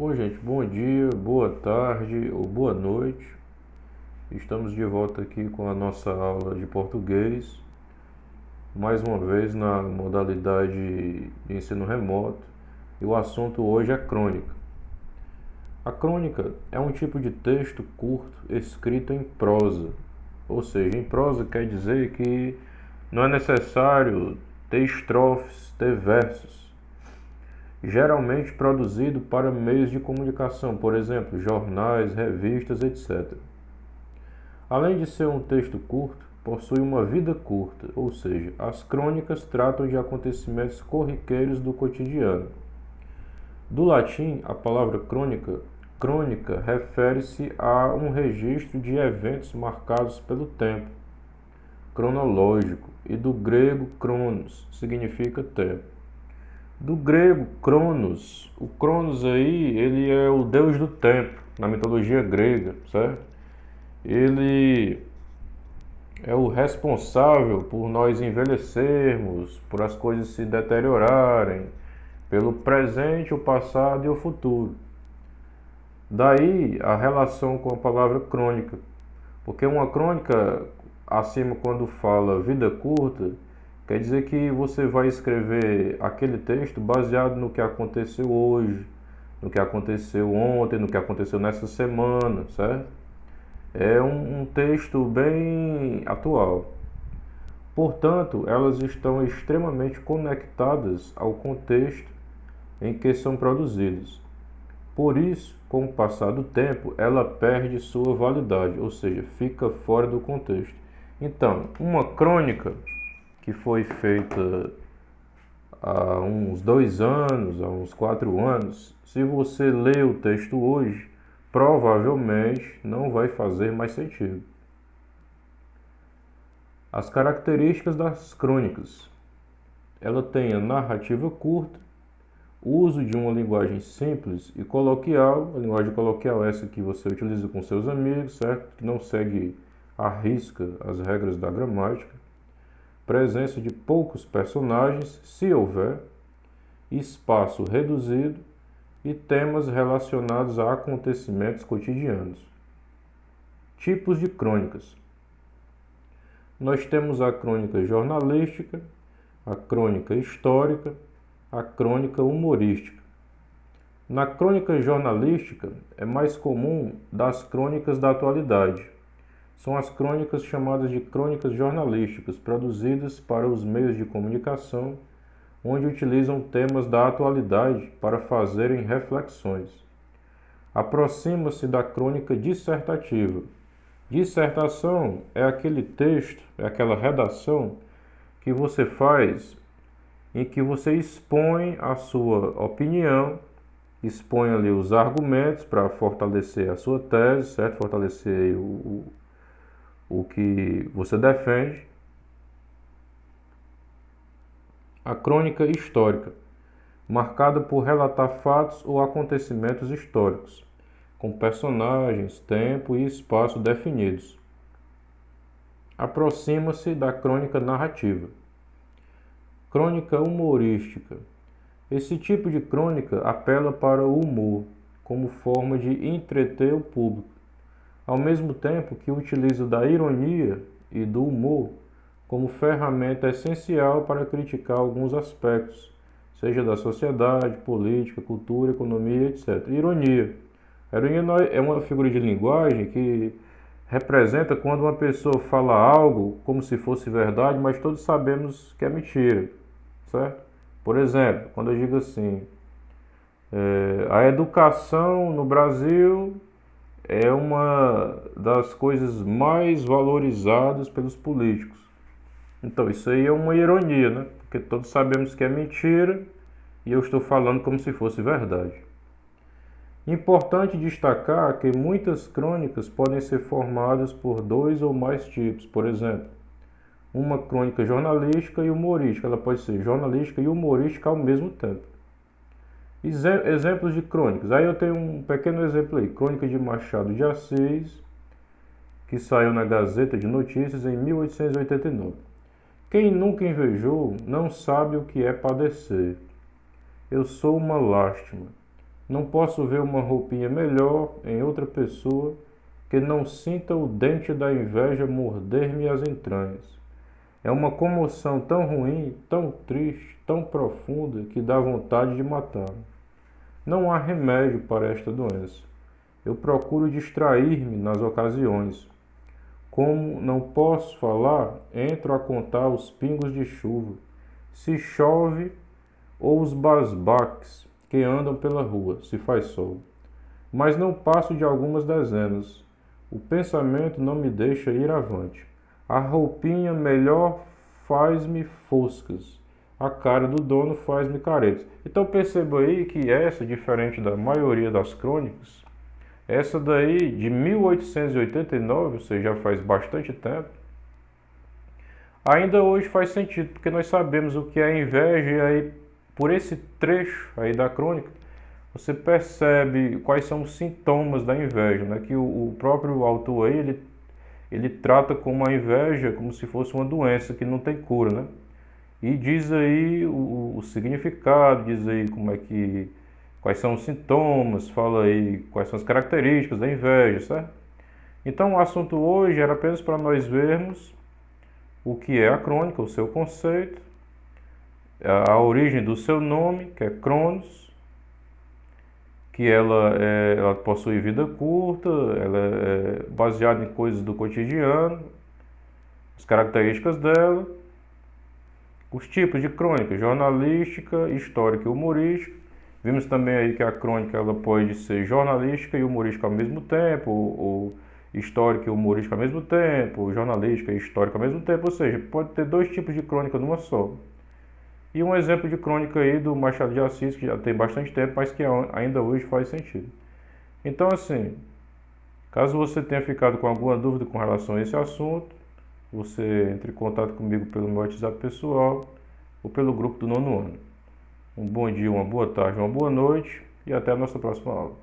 Bom, gente, bom dia, boa tarde ou boa noite. Estamos de volta aqui com a nossa aula de português, mais uma vez na modalidade de ensino remoto, e o assunto hoje é crônica. A crônica é um tipo de texto curto escrito em prosa, ou seja, em prosa quer dizer que não é necessário ter estrofes, ter versos. Geralmente produzido para meios de comunicação, por exemplo, jornais, revistas, etc. Além de ser um texto curto, possui uma vida curta, ou seja, as crônicas tratam de acontecimentos corriqueiros do cotidiano. Do latim, a palavra crônica refere-se a um registro de eventos marcados pelo tempo, cronológico, e do grego cronos, significa tempo. Do grego Cronos, o Cronos aí, ele é o deus do tempo, na mitologia grega, certo? Ele é o responsável por nós envelhecermos, por as coisas se deteriorarem, pelo presente, o passado e o futuro. Daí a relação com a palavra crônica, porque uma crônica, acima quando fala vida curta, quer dizer que você vai escrever aquele texto baseado no que aconteceu hoje, no que aconteceu ontem, no que aconteceu nessa semana, certo? É um texto bem atual. Portanto, elas estão extremamente conectadas ao contexto em que são produzidas. Por isso, com o passar do tempo, ela perde sua validade, ou seja, fica fora do contexto. Então, uma crônica que foi feita há uns 2 anos, há uns 4 anos, se você lê o texto hoje, provavelmente não vai fazer mais sentido. As características das crônicas. Ela tem a narrativa curta, uso de uma linguagem simples e coloquial. A linguagem coloquial é essa que você utiliza com seus amigos, certo? Que não segue à risca as regras da gramática. Presença de poucos personagens, se houver, espaço reduzido e temas relacionados a acontecimentos cotidianos. Tipos de crônicas. Nós temos a crônica jornalística, a crônica histórica, a crônica humorística. Na crônica jornalística é mais comum das crônicas da atualidade. São as crônicas chamadas de crônicas jornalísticas, produzidas para os meios de comunicação, onde utilizam temas da atualidade para fazerem reflexões. Aproxima-se da crônica dissertativa. Dissertação é aquele texto, é aquela redação que você faz em que você expõe a sua opinião, expõe ali os argumentos para fortalecer a sua tese, certo? Fortalecer o que você defende. A crônica histórica, marcada por relatar fatos ou acontecimentos históricos, com personagens, tempo e espaço definidos. Aproxima-se da crônica narrativa. Crônica humorística. Esse tipo de crônica apela para o humor, como forma de entreter o público, ao mesmo tempo que utiliza da ironia e do humor como ferramenta essencial para criticar alguns aspectos, seja da sociedade, política, cultura, economia, etc. Ironia. A ironia é uma figura de linguagem que representa quando uma pessoa fala algo como se fosse verdade, mas todos sabemos que é mentira, certo? Por exemplo, quando eu digo assim, a educação no Brasil é uma das coisas mais valorizadas pelos políticos. Então, isso aí é uma ironia, né? Porque todos sabemos que é mentira e eu estou falando como se fosse verdade. Importante destacar que muitas crônicas podem ser formadas por 2 ou mais tipos. Por exemplo, uma crônica jornalística e humorística. Ela pode ser jornalística e humorística ao mesmo tempo. Exemplos de crônicas. Aí eu tenho um pequeno exemplo aí. Crônica de Machado de Assis, que saiu na Gazeta de Notícias em 1889. Quem nunca invejou não sabe o que é padecer. Eu sou uma lástima. Não posso ver uma roupinha melhor em outra pessoa que não sinta o dente da inveja morder-me as entranhas. É uma comoção tão ruim, tão triste, tão profunda, que dá vontade de matar-me. Não há remédio para esta doença. Eu procuro distrair-me nas ocasiões. Como não posso falar, entro a contar os pingos de chuva, se chove, ou os basbaques que andam pela rua, se faz sol. Mas não passo de algumas dezenas. O pensamento não me deixa ir avante. A roupinha melhor faz-me foscas. A cara do dono faz-me caretas. Então perceba aí que essa, diferente da maioria das crônicas, essa daí de 1889, ou seja, já faz bastante tempo, ainda hoje faz sentido, porque nós sabemos o que é inveja e aí por esse trecho aí da crônica, você percebe quais são os sintomas da inveja, né? Que o próprio autor aí, ele trata como a inveja como se fosse uma doença que não tem cura, né? E diz aí o significado, diz aí quais são os sintomas, fala aí quais são as características da inveja, certo? Então o assunto hoje era apenas para nós vermos o que é a crônica, o seu conceito, a origem do seu nome, que é Cronos, que ela possui vida curta, ela é baseada em coisas do cotidiano, as características dela, os tipos de crônica, jornalística, histórica e humorística. Vimos também aí que a crônica ela pode ser jornalística e humorística ao mesmo tempo, ou histórica e humorística ao mesmo tempo, jornalística e histórica ao mesmo tempo, ou seja, pode ter dois tipos de crônica numa só. E um exemplo de crônica aí do Machado de Assis, que já tem bastante tempo, mas que ainda hoje faz sentido. Então, assim, caso você tenha ficado com alguma dúvida com relação a esse assunto, você entre em contato comigo pelo meu WhatsApp pessoal ou pelo grupo do nono ano. Um bom dia, uma boa tarde, uma boa noite e até a nossa próxima aula.